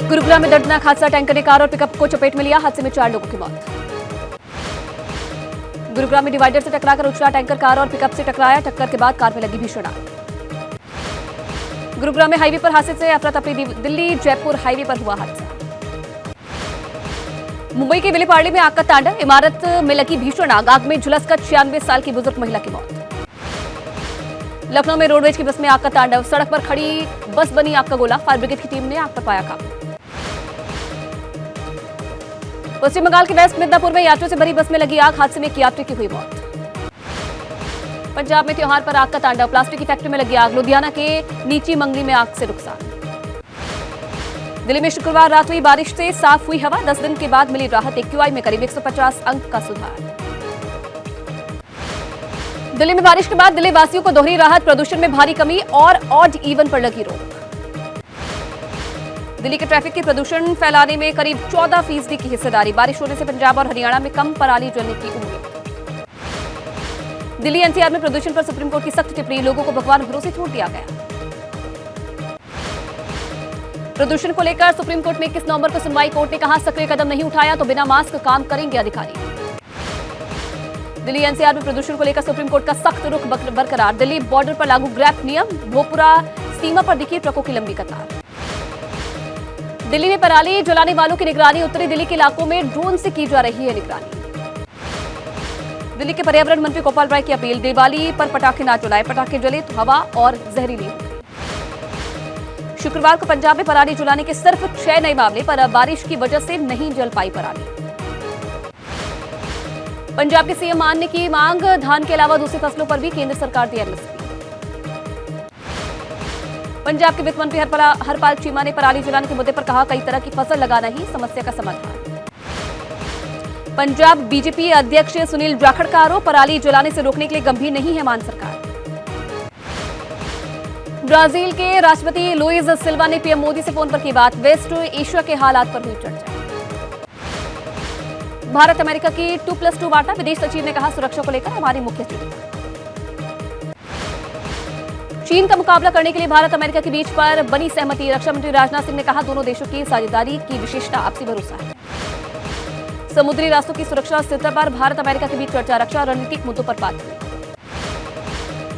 गुरुग्राम में दर्दनाक हादसा, टैंकर ने कार और पिकअप को चपेट में लिया। हादसे में 4 लोगों की मौत। गुरुग्राम में डिवाइडर से टकराकर उछला टैंकर, कार और पिकअप से टकराया। टक्कर के बाद कार में लगी भीषण आग। गुरुग्राम में हाईवे पर हादसे से अफरा तफरी, दिल्ली जयपुर हाईवे पर हुआ हादसा। मुंबई के विलेपार्ले में आग का तांडव, इमारत में लगी भीषण आग, आग में झुलसकर 96 साल की बुजुर्ग महिला की मौत। लखनऊ में रोडवेज की बस में आग का तांडव, सड़क पर खड़ी बस बनी आग का गोला, फायर ब्रिगेड की टीम ने आग पर पाया काबू। पश्चिम बंगाल के वेस्ट मिदनापुर में यात्रियों से भरी बस में लगी आग, हादसे में एक यात्री की हुई मौत। पंजाब में त्योहार पर आग का तांडव, प्लास्टिक की फैक्ट्री में लगी आग, लुधियाना के नीची मंगली में आग से नुकसान। दिल्ली में शुक्रवार रात हुई बारिश से साफ हुई हवा, 10 दिन के बाद मिली राहत, एक्यूआई में करीब 150 अंक का सुधार। दिल्ली में बारिश के बाद दिल्ली वासियों को दोहरी राहत, प्रदूषण में भारी कमी और ऑड इवन पर लगी रोक। दिल्ली के ट्रैफिक के प्रदूषण फैलाने में करीब 14% की हिस्सेदारी, बारिश होने से पंजाब और हरियाणा में कम पराली जलने की उम्मीद। दिल्ली एनसीआर में प्रदूषण पर सुप्रीम कोर्ट की सख्त टिप्पणी, लोगों को भगवान भरोसे छोड़ दिया गया। प्रदूषण को लेकर सुप्रीम कोर्ट में 21 नवंबर को सुनवाई, कोर्ट ने कहा सक्रिय कदम नहीं उठाया तो बिना मास्क काम करेंगे अधिकारी। दिल्ली एनसीआर में प्रदूषण को लेकर सुप्रीम कोर्ट का सख्त रुख बरकरार, दिल्ली बॉर्डर पर लागू ग्रैप नियम, भोपुरा सीमा पर दिखी ट्रकों की लंबी कतार। दिल्ली में पराली जलाने वालों की निगरानी, उत्तरी दिल्ली के इलाकों में ड्रोन से की जा रही है निगरानी। दिल्ली के पर्यावरण मंत्री गोपाल राय की अपील, दिवाली पर पटाखे ना जलाएं, पटाखे जले तो हवा और जहरीली होगी। शुक्रवार को पंजाब में पराली जलाने के सिर्फ 6 नए मामले, पर अब बारिश की वजह से नहीं जल पाई पराली। पंजाब के सीएम मान ने की मांग, धान के अलावा दूसरी फसलों पर भी केंद्र सरकार दी एमएसपी। पंजाब के वित्त मंत्री हरपाल चीमा ने पराली जलाने के मुद्दे पर कहा, कई तरह की फसल लगाना ही समस्या का समाधान। पंजाब बीजेपी अध्यक्ष सुनील जाखड़ का आरोप, पराली जलाने से रोकने के लिए गंभीर नहीं है मान सरकार। ब्राजील के राष्ट्रपति लुइस सिल्वा ने पीएम मोदी से फोन पर की बात, वेस्ट एशिया के हालात पर हुई चर्चा। भारत अमेरिका की 2+2 वार्ता, विदेश सचिव ने कहा, सुरक्षा को लेकर हमारी मुख्य चिंता। चीन का मुकाबला करने के लिए भारत अमेरिका के बीच पर बनी सहमति, रक्षा मंत्री राजनाथ सिंह ने कहा, दोनों देशों की साझेदारी की विशेषता आपसी भरोसा है। समुद्री रास्तों की सुरक्षा स्थिति पर भारत अमेरिका के बीच चर्चा, रक्षा और रणनीतिक मुद्दों पर बात हुई।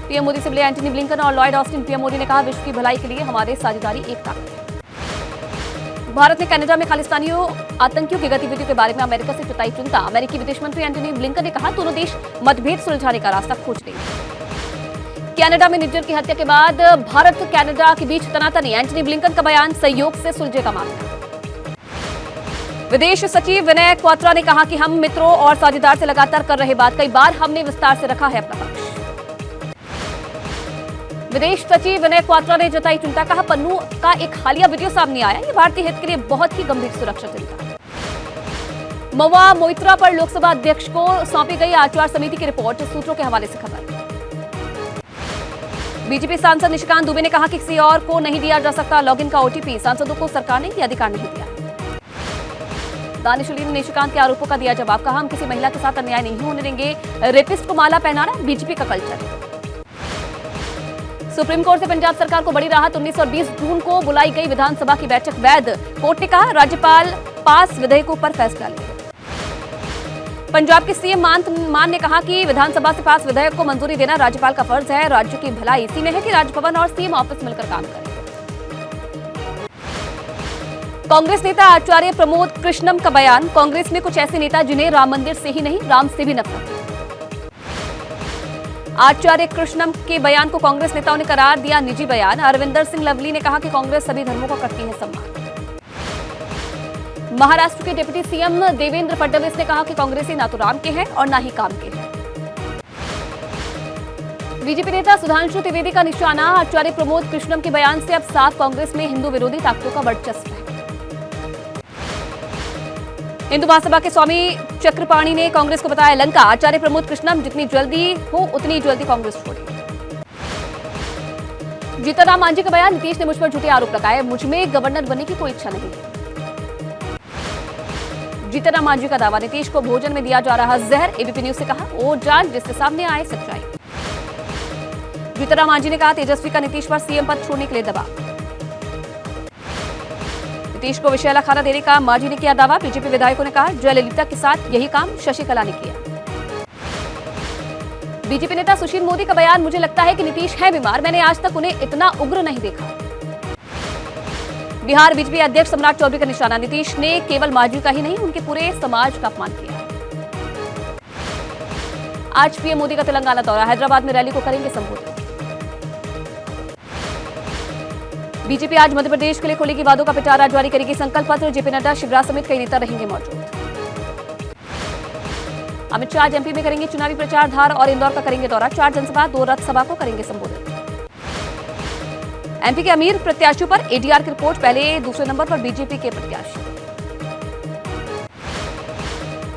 पीएम मोदी से मिले एंटनी ब्लिंकन और लॉयड ऑस्टिन, पीएम मोदी ने कहा, विश्व की भलाई के लिए हमारे साझेदारी एक ताकत है। भारत ने कनाडा में खालिस्तानियों आतंकियों की गतिविधियों के बारे में अमेरिका से जताई चिंता, अमेरिकी विदेश मंत्री एंटनी ब्लिंकन ने कहा, दोनों देश मतभेद सुलझाने का रास्ता खोज रहे हैं। कनाडा में निज्जर की हत्या के बाद भारत कनाडा के बीच तनातनी, एंटनी ब्लिंकन का बयान, सहयोग से सुलझेगा मामला। विदेश सचिव विनय क्वात्रा ने कहा कि हम मित्रों और साझेदार से लगातार कर रहे बात, कई बार हमने विस्तार से रखा है अपना पक्ष। विदेश सचिव विनय क्वात्रा ने जताई चिंता, कहा, पन्नू का एक हालिया वीडियो सामने आया, ये भारतीय हित के लिए बहुत ही गंभीर सुरक्षा चिंता। महुआ मोइत्रा पर लोकसभा अध्यक्ष को सौंपी गई आचार समिति की रिपोर्ट, सूत्रों के हवाले से खबर। बीजेपी सांसद निशिकांत दुबे ने कहा कि किसी और को नहीं दिया जा सकता लॉगिन का ओटीपी, सांसदों को सरकार ने यह अधिकार नहीं दिया। दानिश अली ने निशिकांत के आरोपों का दिया जवाब, कहा, हम किसी महिला के साथ अन्याय नहीं होने देंगे, रेपिस्ट को माला पहनाना बीजेपी का कल्चर है। सुप्रीम कोर्ट से पंजाब सरकार को बड़ी राहत, 19 और 20 जून को बुलाई गई विधानसभा की बैठक वैध, कोर्ट ने कहा, राज्यपाल पास विधेयकों पर फैसला ले। पंजाब के सीएम मान ने कहा कि विधानसभा से पास विधेयक को मंजूरी देना राज्यपाल का फर्ज है, राज्य की भलाई इसी में है कि राजभवन और सीएम ऑफिस मिलकर काम करें। कांग्रेस नेता आचार्य प्रमोद कृष्णम का बयान, कांग्रेस में कुछ ऐसे नेता जिन्हें राम मंदिर से ही नहीं राम से भी नफरत है। आचार्य कृष्णम के बयान को कांग्रेस नेताओं ने करार दिया निजी बयान। अरविंदर सिंह लवली ने कहा कि कांग्रेस सभी धर्मों को करती है सम्मान। महाराष्ट्र के डिप्टी सीएम देवेंद्र फडणवीस ने कहा कि कांग्रेसी ना तो राम के हैं और ना ही काम के हैं। बीजेपी नेता सुधांशु त्रिवेदी का निशाना, आचार्य प्रमोद कृष्णम के बयान से अब साफ कांग्रेस में हिंदू विरोधी ताकतों का वर्चस्व है। हिंदू महासभा के स्वामी चक्रपाणी ने कांग्रेस को बताया लंका, आचार्य प्रमोद कृष्णम जितनी जल्दी हो उतनी जल्दी कांग्रेस छोड़े। जीतनराम मांझी का बयान, नीतीश ने मुझ पर झूठे आरोप लगाए, मुझ में गवर्नर बनने की कोई इच्छा नहीं है। जीतनराम मांझी का दावा, नीतीश को भोजन में दिया जा रहा जहर, एबीपी न्यूज से कहा, वो जान जिससे सामने आए सच्चाई। जीतनराम मांझी ने कहा, तेजस्वी का नीतीश पर सीएम पद छोड़ने के लिए दबाव। नीतीश को विषैला खाना देने का मांझी ने किया दावा। बीजेपी विधायकों ने कहा जयललिता के साथ यही काम शशिकला ने किया। बीजेपी नेता सुशील मोदी का बयान, मुझे लगता है कि नीतीश है बीमार, मैंने आज तक उन्हें इतना उग्र नहीं देखा। बिहार बीजेपी अध्यक्ष सम्राट चौधरी का निशाना, नीतीश ने केवल मांझी का ही नहीं उनके पूरे समाज का अपमान किया। आज पीएम मोदी का तेलंगाना दौरा, हैदराबाद में रैली को करेंगे संबोधित। बीजेपी आज मध्य प्रदेश के लिए खोलेगी वादों का पिटारा, जारी करेगी संकल्प पत्र। जेपी नड्डा, शिवराज समेत कई नेता रहेंगे मौजूद। अमित शाह आज एमपी में करेंगे चुनावी प्रचार, धार और इंदौर का करेंगे दौरा। 4 जनसभा 2 रथ सभा को करेंगे संबोधित। एमपी के अमीर प्रत्याशियों पर एडीआर की रिपोर्ट, पहले दूसरे नंबर पर बीजेपी के प्रत्याशी।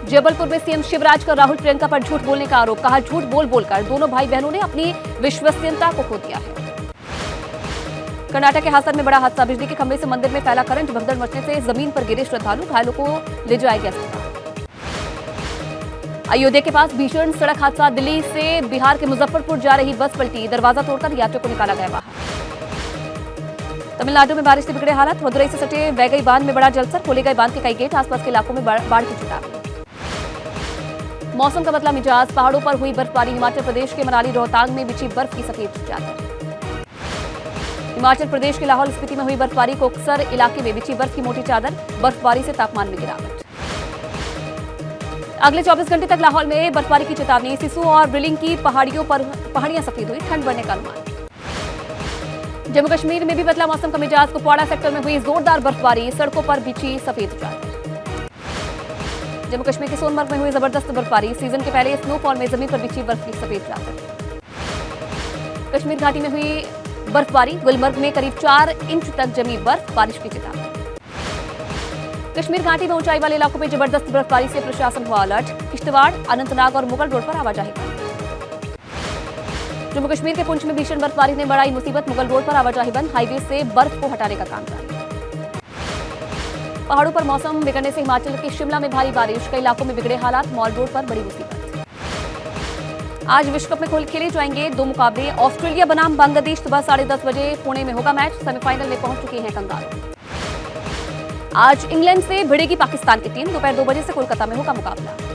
जबलपुर में सीएम शिवराज का राहुल प्रियंका पर झूठ बोलने का आरोप, कहा झूठ बोल बोलकर दोनों भाई बहनों ने अपनी विश्वसनीयता को खो दिया है। कर्नाटक के हासन में बड़ा हादसा, बिजली के खंभे से मंदिर में फैला करंट, भगदड़ मचने से जमीन पर गिरे श्रद्धालु, घायलों को ले जाया गया अस्पताल। अयोध्या के पास भीषण सड़क हादसा, दिल्ली से बिहार के मुजफ्फरपुर जा रही बस पलटी, दरवाजा तोड़कर यात्रियों को निकाला गया बाहर। तमिलनाडु में बारिश से बिगड़े हालात, मदुरई से सटे वैगई बांध में बड़ा जलस्तर, खोले गए बांध के कई गेट, आसपास के इलाकों में बाढ़ की चेतावनी। मौसम का बदला मिजाज, पहाड़ों पर हुई बर्फबारी, हिमाचल प्रदेश के मनाली रोहतांग में बिछी बर्फ की सफेद चादर। हिमाचल प्रदेश के लाहौल स्पीति में हुई बर्फबारी, कोकसर इलाके में बिछी बर्फ की मोटी चादर, बर्फबारी से तापमान में गिरावट। अगले 24 घंटे तक लाहौल में बर्फबारी की चेतावनी, सिसु और ब्रिलिंग की पहाड़ियां सफेद हुई, ठंड बढ़ने का अनुमान। जम्मू कश्मीर में भी बदला मौसम का मिजाज, कुपवाड़ा सेक्टर में हुई जोरदार बर्फबारी, सड़कों पर बिछी सफेद चादर। जम्मू कश्मीर के सोनमर्ग में हुई जबरदस्त बर्फबारी, सीजन के पहले स्नोफॉल में जमीन पर बिछी बर्फ की सफेद चादर। कश्मीर घाटी में हुई बर्फबारी, गुलमर्ग में करीब 4 इंच तक जमी बर्फ, बारिश की चेतावनी। कश्मीर घाटी में ऊंचाई वाले इलाकों में जबरदस्त बर्फबारी से प्रशासन हुआ अलर्ट, किश्तवाड़, अनंतनाग और मुगल रोड पर आवाजाही बंद। जम्मू कश्मीर के पुंछ में भीषण बर्फबारी ने बढ़ाई मुसीबत, मुगल रोड पर आवाजाही बंद, हाईवे से बर्फ को हटाने का काम जारी। पहाड़ों पर मौसम बिगड़ने से हिमाचल के शिमला में भारी बारिश, कई इलाकों में बिगड़े हालात, मॉल रोड पर बड़ी मुसीबत। आज विश्व कप में खेले जाएंगे 2 मुकाबले, ऑस्ट्रेलिया बनाम बांग्लादेश, सुबह 10:30 बजे पुणे में होगा मैच, सेमीफाइनल में पहुंच चुके हैं कंगारू। आज इंग्लैंड से भिड़ेगी पाकिस्तान की टीम, दोपहर 2 बजे से कोलकाता में होगा मुकाबला।